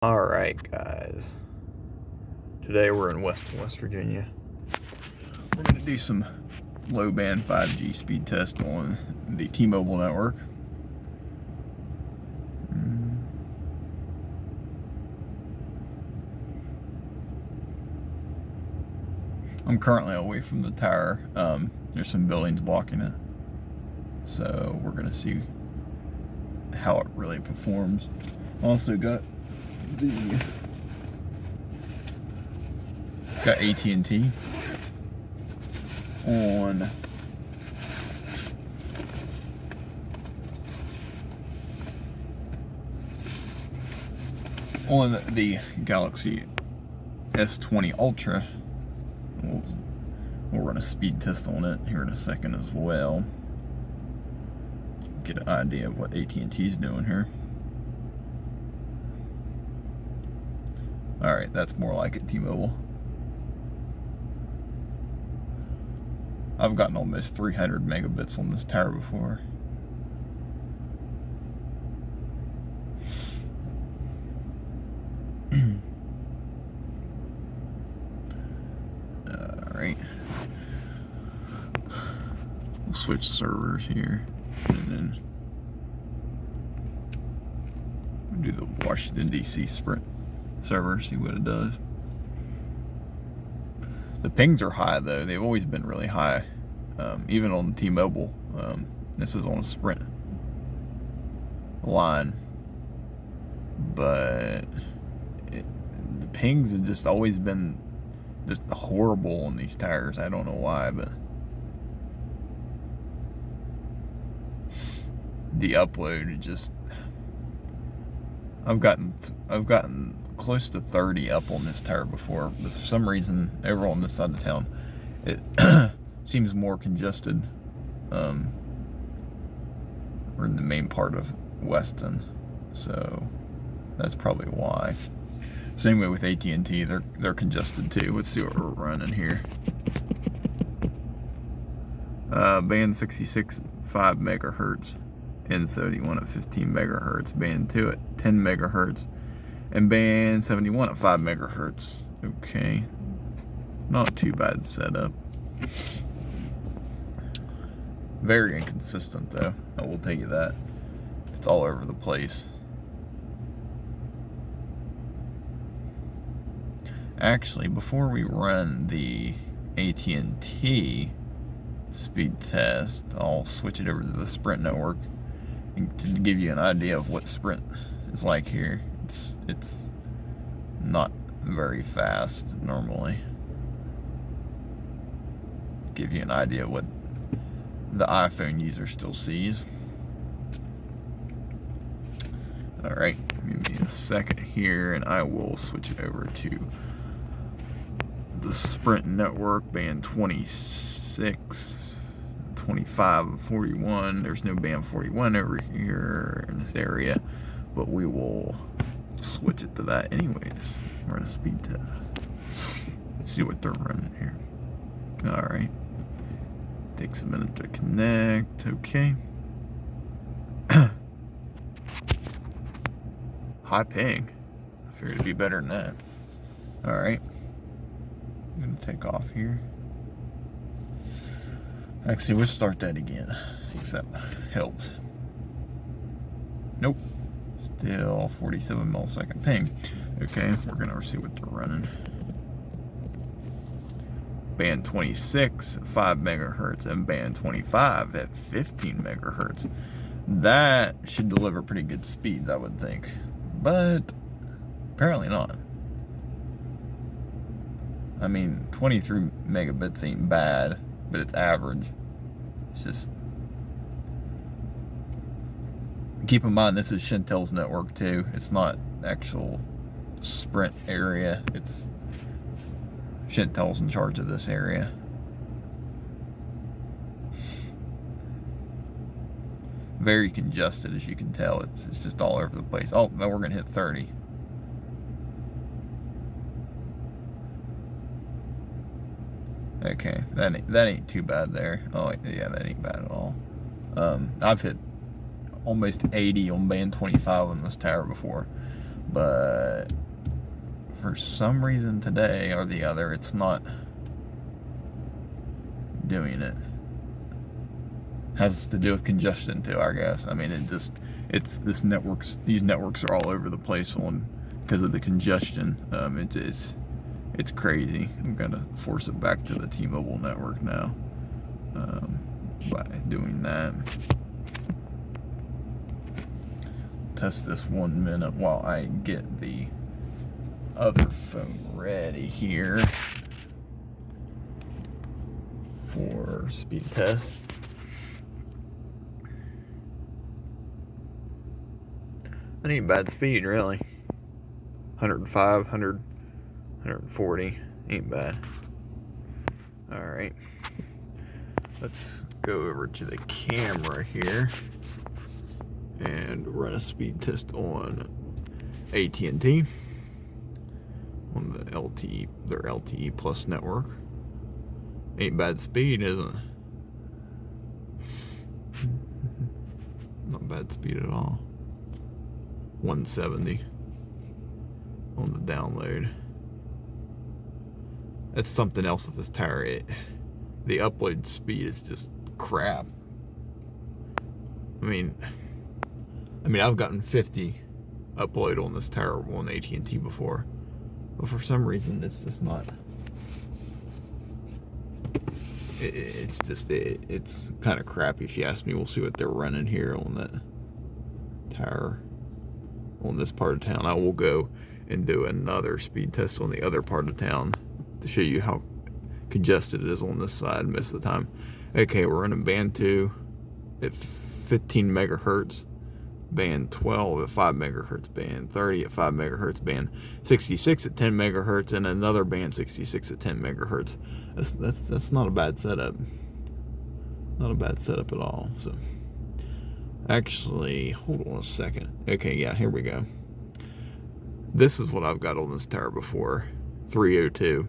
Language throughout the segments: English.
Alright guys, today we're in Weston, West Virginia. We're going to do some low band 5G speed test on the T-Mobile network. I'm currently away from the tower. There's some buildings blocking it, so we're going to see how it really performs. Also got AT&T on the Galaxy S20 Ultra. We'll run a speed test on it here in a second as well. Get an idea of what AT&T is doing here. Alright, that's more like it, T-Mobile. I've gotten almost 300 megabits on this tower before. Alright. We'll switch servers here. And then we'll do the Washington, D.C. Sprint server, see what it does. The pings are high though. They've always been really high, even on T-Mobile. This is on a Sprint line, but the pings have just always been just horrible on these towers. I don't know why, but the upload just, I've gotten close to 30 up on this tower before, but for some reason over on this side of town it seems more congested. We're in the main part of Weston, so that's probably why. Same way with AT&T, they're congested too. Let's see what we're running here. Band 66 5 megahertz, N71 at 15 megahertz, band 2 at 10 megahertz, and band 71 at 5 megahertz. Okay, not too bad setup. Very inconsistent though, I will tell you that. It's all over the place. Actually, before we run the AT&T speed test, I'll switch it over to the Sprint network and to give you an idea of what Sprint is like here. It's not very fast normally. Give you an idea of what the iPhone user still sees. Alright, give me a second here and I will switch it over to the Sprint network, band 26, 25, and 41. There's no band 41 over here in this area, but we will switch it to that anyways. Run a speed test. See what they're running here. Alright. Takes a minute to connect. Okay. High ping. I figured it'd be better than that. Alright. I'm gonna take off here. Actually, we'll start that again. See if that helps. Nope. Still 47 millisecond ping. Okay, we're gonna see what they're running. Band 26 at 5 megahertz and band 25 at 15 megahertz. That should deliver pretty good speeds, I would think, but apparently not. I mean, 23 megabits ain't bad, but it's average. It's just, keep in mind this is Chantel's network too. It's not actual Sprint area. It's Chantel's in charge of this area. Very congested, as you can tell. It's just all over the place. Oh, now we're gonna hit 30. Okay, that ain't too bad there. Oh yeah, that ain't bad at all. I've hit almost 80 on band 25 on this tower before. but for some reason today or the other, it's not doing it. Has to do with congestion too, I guess. I mean, these networks are all over the place because of the congestion. It's crazy. I'm gonna force it back to the T-Mobile network now by doing that. Test this 1 minute while I get the other phone ready here for speed test. That ain't bad speed, really. 105, 100, 140. Ain't bad. Alright. Let's go over to the camera here and run a speed test on AT&T on the their LTE Plus network. Ain't bad speed, is it? Not bad speed at all. 170 on the download. That's something else with this tower. The upload speed is just crap. I mean, I've gotten 50 upload on this tower on AT&T before, but for some reason it's just not. It's kind of crappy if you ask me. We'll see what they're running here on that tower on this part of town. I will go and do another speed test on the other part of town to show you how congested it is on this side most of the time. Okay, we're running band 2 at 15 megahertz, band 12 at 5 megahertz, band 30 at 5 megahertz, band 66 at 10 megahertz, and another band 66 at 10 megahertz. That's not a bad setup. Not a bad setup at all. So actually, hold on a second. Okay, yeah, here we go. This is what I've got on this tower before. 302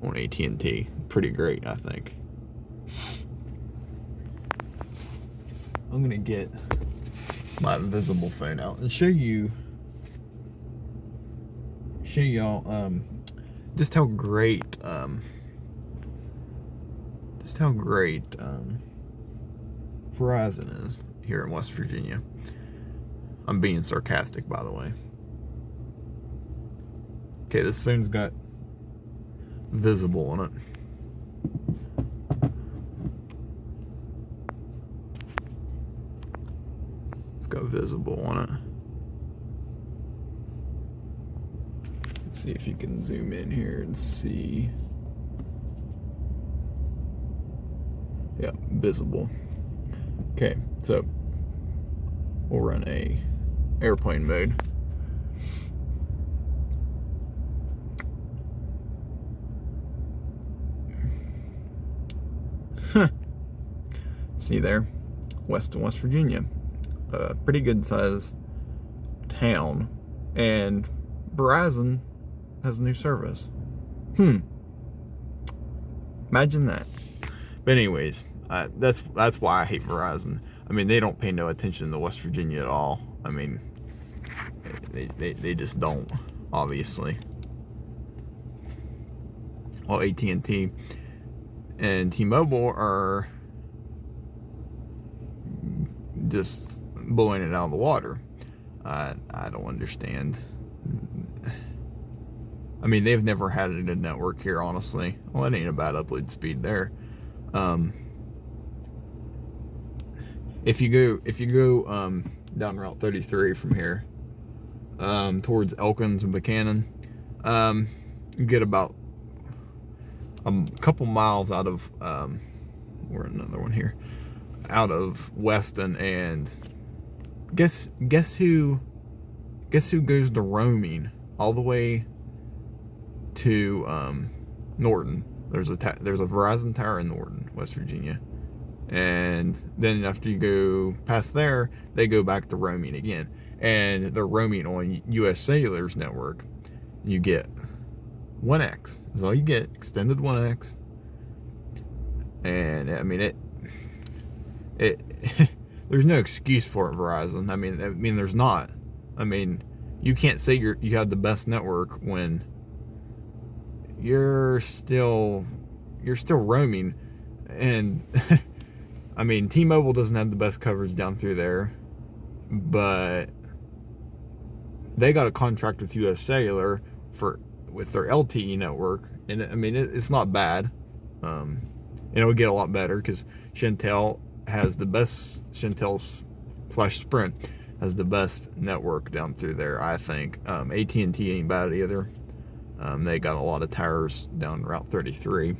on AT&T. Pretty great, I think. I'm gonna get my invisible phone out and show y'all just how great Verizon is here in West Virginia. I'm being sarcastic, by the way. Okay, this phone's got visible on it. It's got visible on it. Let's see if you can zoom in here and see. Yeah, visible. Okay, so we'll run a airplane mode. See there, Weston, West Virginia, a pretty good size town, and Verizon has a new service. Imagine that. But anyways, that's why I hate Verizon. I mean, they don't pay no attention to West Virginia at all. I mean, they just don't, obviously. Well, AT&T and T-Mobile are just blowing it out of the water. I don't understand. I mean, they've never had a good network here, honestly. Well, that ain't a bad upload speed there. If you go down Route 33 from here towards Elkins and Buchanan, you get about a couple miles out of we're another one here, out of Weston, and guess who goes to roaming all the way to Norton. There's a Verizon tower in Norton, West Virginia, and then after you go past there, they go back to roaming again, and they're roaming on US Cellular's network. You get 1X is all you get, extended 1X, and I mean it there's no excuse for it, Verizon. I mean there's not. I mean, you can't say you have the best network when you're still roaming. And I mean, T-Mobile doesn't have the best coverage down through there, but they got a contract with US Cellular with their LTE network, and I mean it's not bad. And it'll get a lot better because Chantel has the best. Chantel/Sprint has the best network down through there, I think. AT&T ain't bad either. They got a lot of towers down Route 33.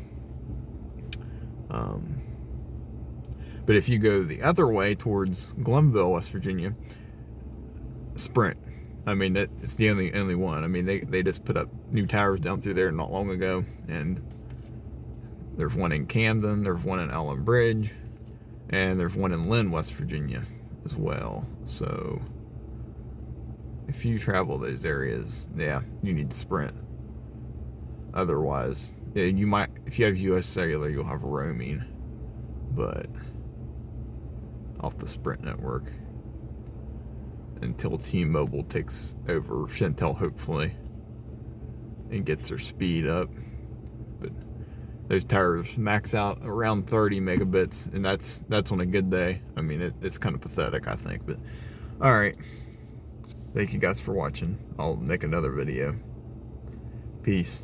But if you go the other way towards Glenville, West Virginia, Sprint. I mean, it's the only one. I mean, they just put up new towers down through there not long ago, and there's one in Camden, there's one in Allen Bridge, and there's one in Lynn, West Virginia as well. So if you travel those areas, yeah, you need Sprint. Otherwise, yeah, you might, if you have US Cellular, you'll have roaming, but off the Sprint network until T-Mobile takes over Chantel, hopefully, and gets their speed up. But those towers max out around 30 megabits, and that's on a good day. I mean, it's kind of pathetic, I think. But all right, thank you guys for watching. I'll make another video. Peace.